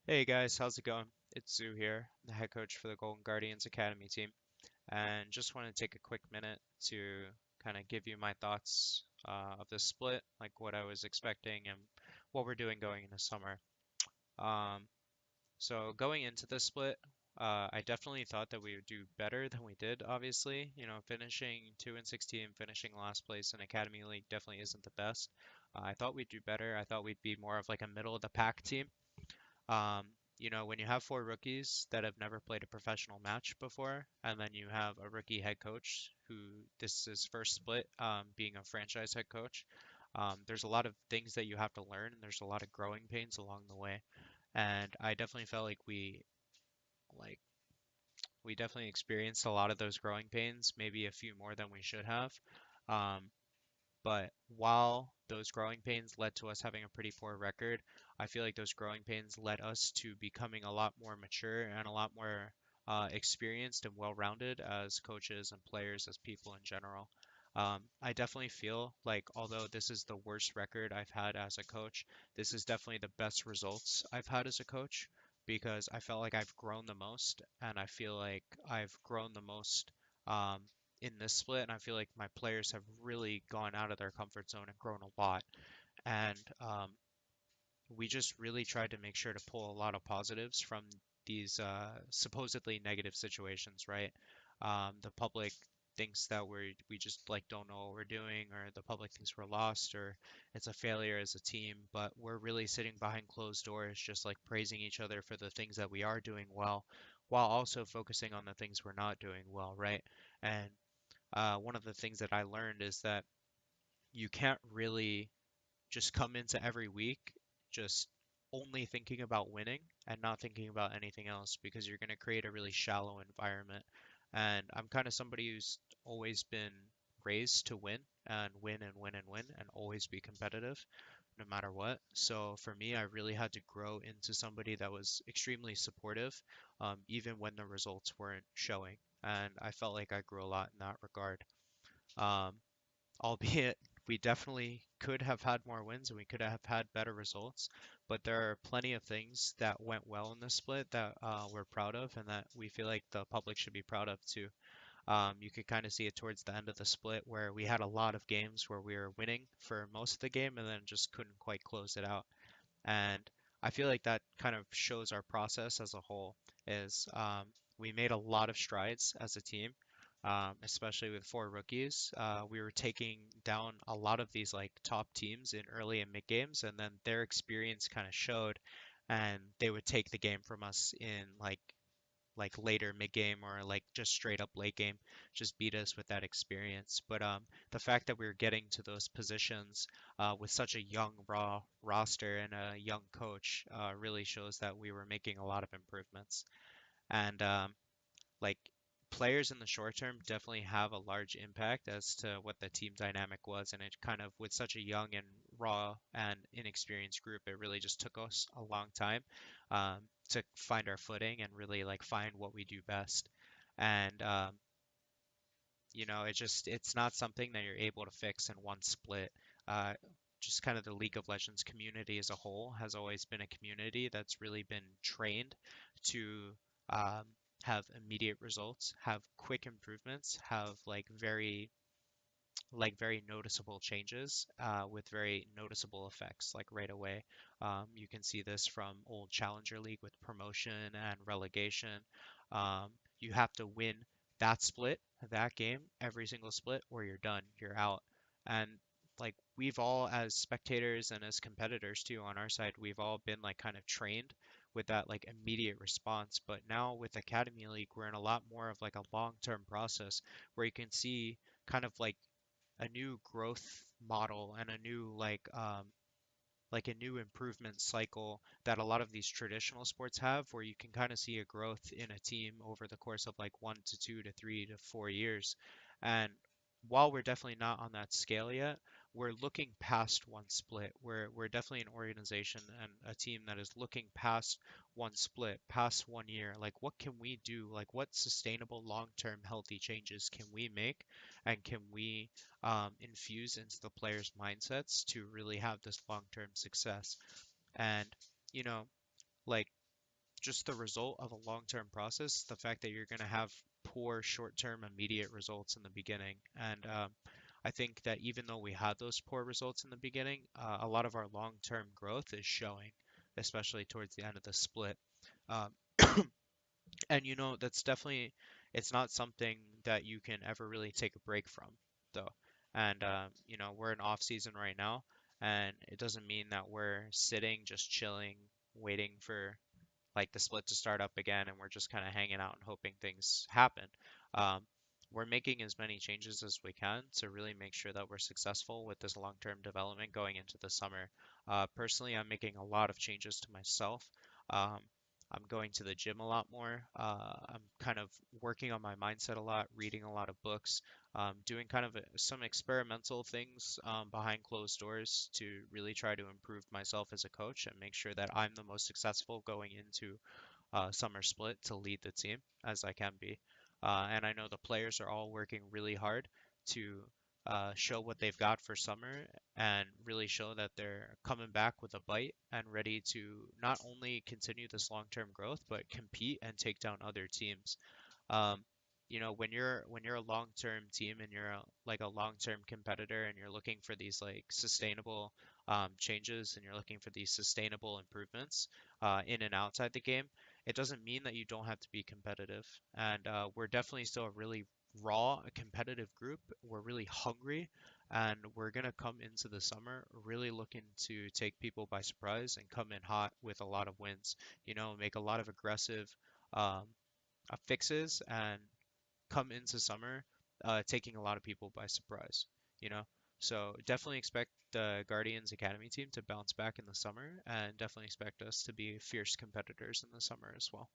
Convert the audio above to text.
Hey guys, how's it going? It's Zoo here, the head coach for the Golden Guardians Academy team, and just want to take a quick minute to kind of give you my thoughts of the split, like what I was expecting and what we're doing going into summer. Um, so going into the split, I definitely thought that we would do better than we did, obviously. Finishing 2 and 16, finishing last place in Academy League definitely isn't the best. I thought we'd do better. I thought we'd be more of like a middle of the pack team. Um, when you have four rookies that have never played a professional match before, and then you have a rookie head coach who this is his first split, being a franchise head coach, there's a lot of things that you have to learn, and there's a lot of growing pains along the way. And I definitely felt like like we definitely experienced a lot of those growing pains, maybe a few more than we should have. Um, but while those growing pains led to us having a pretty poor record, I feel like those growing pains led us to becoming a lot more mature and a lot more experienced and well-rounded as coaches and players, as people in general. I definitely feel like although this is the worst record I've had as a coach, this is definitely the best results I've had as a coach because I felt like I've grown the most and I feel like I've grown the most um, in this split, and I feel like my players have really gone out of their comfort zone and grown a lot. And we just really tried to make sure to pull a lot of positives from these supposedly negative situations, right? The public thinks that we just like don't know what we're doing, or the public thinks we're lost, or it's a failure as a team. But we're really sitting behind closed doors, just like praising each other for the things that we are doing well, while also focusing on the things we're not doing well, right? And one of the things that I learned is that you can't really just come into every week just only thinking about winning and not thinking about anything else because you're going to create a really shallow environment. And I'm kind of somebody who's always been raised to win and win and win and win and always be competitive no matter what. So for me, I really had to grow into somebody that was extremely supportive, even when the results weren't showing. And I felt like I grew a lot in that regard. Um, Albeit we definitely could have had more wins and we could have had better results, but there are plenty of things that went well in this split that we're proud of and that we feel like the public should be proud of too. You could kind of see it towards the end of the split where we had a lot of games where we were winning for most of the game and then just couldn't quite close it out. And I feel like that kind of shows our process as a whole is we made a lot of strides as a team, especially with four rookies. We were taking down a lot of these like top teams in early and mid games, and then their experience kind of showed, and they would take the game from us in like later mid game or like just straight up late game, just beat us with that experience. But the fact that we are getting to those positions with such a young raw roster and a young coach really shows that we were making a lot of improvements. And like players in the short term definitely have a large impact as to what the team dynamic was, and it kind of with such a young and raw and inexperienced group, it really just took us a long time to find our footing and really like find what we do best. And it's not something that you're able to fix in one split. Uh, just kind of the League of Legends community as a whole has always been a community that's really been trained to um, have immediate results, have quick improvements, have very noticeable changes with very noticeable effects like right away. You can see this from old Challenger League with promotion and relegation. Um, you have to win that split, that game, every single split, or you're done, you're out. And like we've all, as spectators and as competitors too, on our side, we've all been like kind of trained with that like immediate response. But now with Academy League, we're in a lot more of like a long-term process where you can see kind of like a new growth model and a new like a new improvement cycle that a lot of these traditional sports have, where you can kind of see a growth in a team over the course of like 1 to 2 to 3 to 4 years. And while we're definitely not on that scale yet, we're looking past one split. We're definitely an organization and a team that is looking past one split, past 1 year. Like, what can we do? Like, what sustainable, long-term, healthy changes can we make, and can we infuse into the players' mindsets to really have this long-term success? And, you know, like just the result of a long-term process, the fact that you're going to have poor short-term immediate results in the beginning. And I think that even though we had those poor results in the beginning, a lot of our long-term growth is showing, especially towards the end of the split. Um, and that's definitely, it's not something that you can ever really take a break from, though. And we're in off season right now, and it doesn't mean that we're sitting, just chilling, waiting for like the split to start up again, and we're just kind of hanging out and hoping things happen. Um, we're making as many changes as we can to really make sure that we're successful with this long-term development going into the summer. Personally, I'm making a lot of changes to myself. Um, I'm going to the gym a lot more. I'm kind of working on my mindset a lot, reading a lot of books, doing kind of some experimental things behind closed doors to really try to improve myself as a coach and make sure that I'm the most successful going into summer split to lead the team as I can be. And I know the players are all working really hard to show what they've got for summer and really show that they're coming back with a bite and ready to not only continue this long-term growth, but compete and take down other teams. Um, when you're a long-term team and you're like a long-term competitor and you're looking for these like sustainable changes and you're looking for these sustainable improvements in and outside the game, it doesn't mean that you don't have to be competitive. And we're definitely still a really raw, competitive group. We're really hungry, and we're gonna come into the summer really looking to take people by surprise and come in hot with a lot of wins. Make a lot of aggressive um, fixes and come into summer taking a lot of people by surprise, you know? So definitely expect the Guardians Academy team to bounce back in the summer and definitely expect us to be fierce competitors in the summer as well.